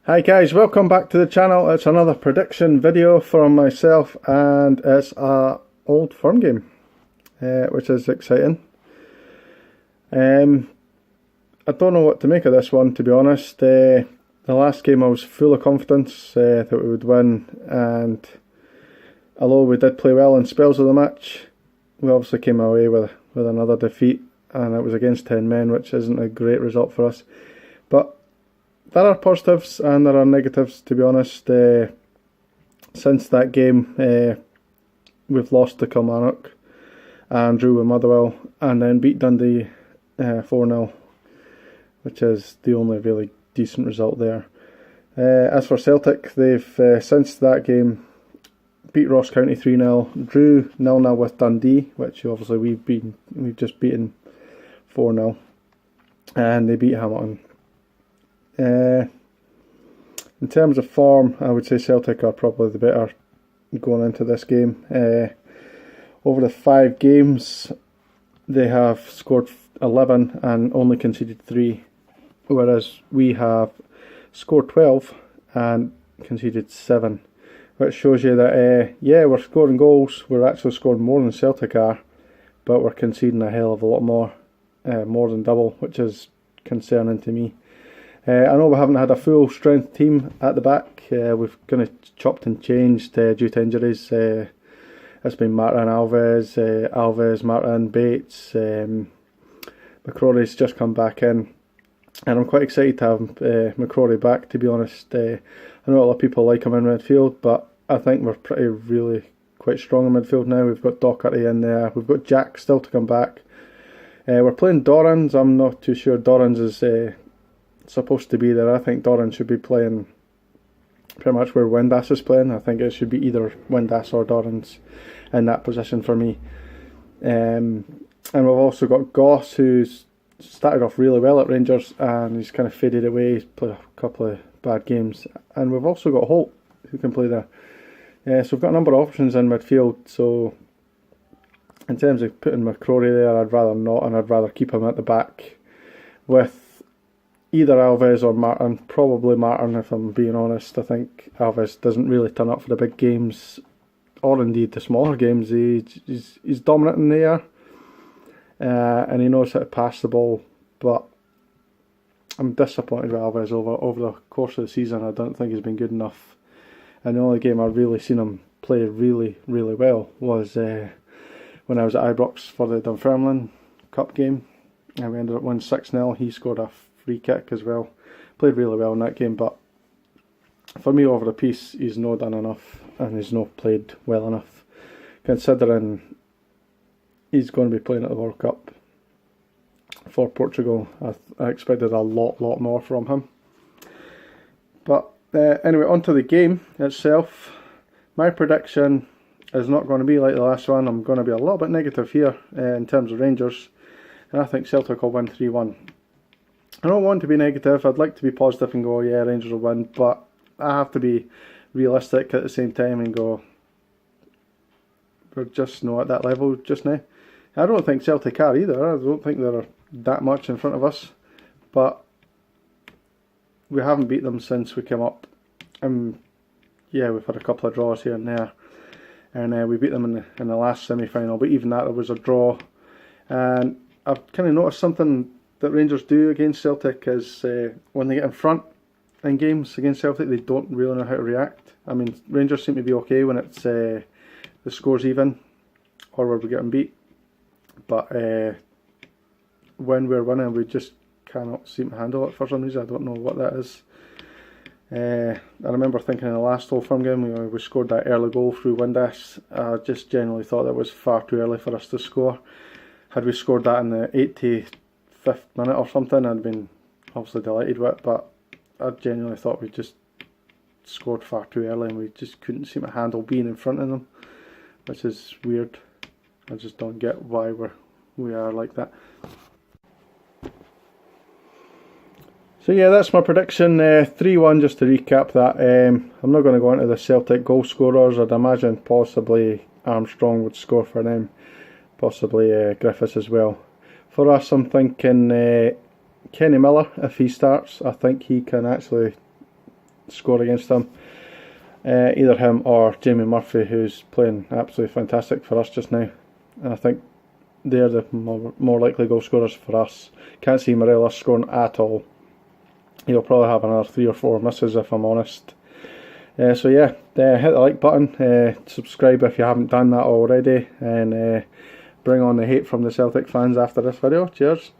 Hi guys, welcome back to the channel. It's another prediction video from myself and it's a Old Firm game, which is exciting. I don't know what to make of this one, to be honest. The last game I was full of confidence that we would win, and although we did play well in spells of the match, we obviously came away with another defeat, and it was against 10 men, which isn't a great result for us. But there are positives and there are negatives, to be honest. Since that game, we've lost to Kilmarnock and drew with Motherwell, and then beat Dundee 4-0, which is the only really decent result there. As for Celtic, they've since that game beat Ross County 3-0, drew 0-0 with Dundee, which obviously we've just beaten 4-0, and they beat Hamilton. In terms of form, I would say Celtic are probably the better going into this game. Over the 5 games, they have scored 11 and only conceded 3, whereas we have scored 12 and conceded 7, which shows you that we're scoring goals. We're actually scoring more than Celtic are, but we're conceding a hell of a lot more than double, which is concerning to me. I know we haven't had a full strength team at the back. We've kind of chopped and changed due to injuries. It's been Martin Alves, Martin Bates, McCrory's just come back in, and I'm quite excited to have McCrory back, to be honest. I know a lot of people like him in midfield, but I think we're really quite strong in midfield now. We've got Docherty in there, we've got Jack still to come back. We're playing Dorrans. I'm not too sure Dorrans is supposed to be there. I think Dorrans should be playing pretty much where Windass is playing. I think it should be either Windass or Dorrans in that position for me. And we've also got Goss, who's started off really well at Rangers and he's kind of faded away. He's played a couple of bad games. And we've also got Holt, who can play there. So we've got a number of options in midfield. So in terms of putting McCrory there, I'd rather not, and I'd rather keep him at the back with either Alves or Martin. Probably Martin, if I'm being honest. I think Alves doesn't really turn up for the big games, or indeed the smaller games. He's dominant in the air, and he knows how to pass the ball, but I'm disappointed with Alves over the course of the season. I don't think he's been good enough, and the only game I've really seen him play really, really well was when I was at Ibrox for the Dunfermline Cup game, and we ended up winning 6-0. He scored a free kick as well. Played really well in that game, but for me over the piece he's not done enough and he's not played well enough, considering he's going to be playing at the World Cup for Portugal. I expected a lot more from him. But anyway, on to the game itself. My prediction is not going to be like the last one. I'm going to be a little bit negative here in terms of Rangers, and I think Celtic will win 3-1. I don't want to be negative. I'd like to be positive and go, yeah, Rangers will win, but I have to be realistic at the same time and go, we're just not at that level just now. I don't think Celtic are either. I don't think they're that much in front of us, but we haven't beat them since we came up. Yeah, we've had a couple of draws here and there, and we beat them in the last semi-final, but even that, there was a draw. And I've kind of noticed something that Rangers do against Celtic is when they get in front in games against Celtic, they don't really know how to react. I mean, Rangers seem to be okay when it's the score's even or where we're getting beat, but when we're winning, we just cannot seem to handle it for some reason. I don't know what that is. I remember thinking in the last Old Firm game we scored that early goal through Windass. I just genuinely thought that was far too early for us to score. Had we scored that in the 85th minute or something, I'd been obviously delighted with it, but I genuinely thought we just scored far too early and we just couldn't seem to handle being in front of them, which is weird. I just don't get why we are like that. So yeah, that's my prediction, 3-1 just to recap that. I'm not going to go into the Celtic goal scorers. I'd imagine possibly Armstrong would score for them, possibly Griffiths as well. For us, I'm thinking Kenny Miller, if he starts, I think he can actually score against them. Either him or Jamie Murphy, who's playing absolutely fantastic for us just now. And I think they're the more likely goal scorers for us. Can't see Morelos scoring at all. He'll probably have another 3 or 4 misses, if I'm honest. So yeah, hit the like button, subscribe if you haven't done that already, and bring on the hate from the Celtic fans after this video. Cheers.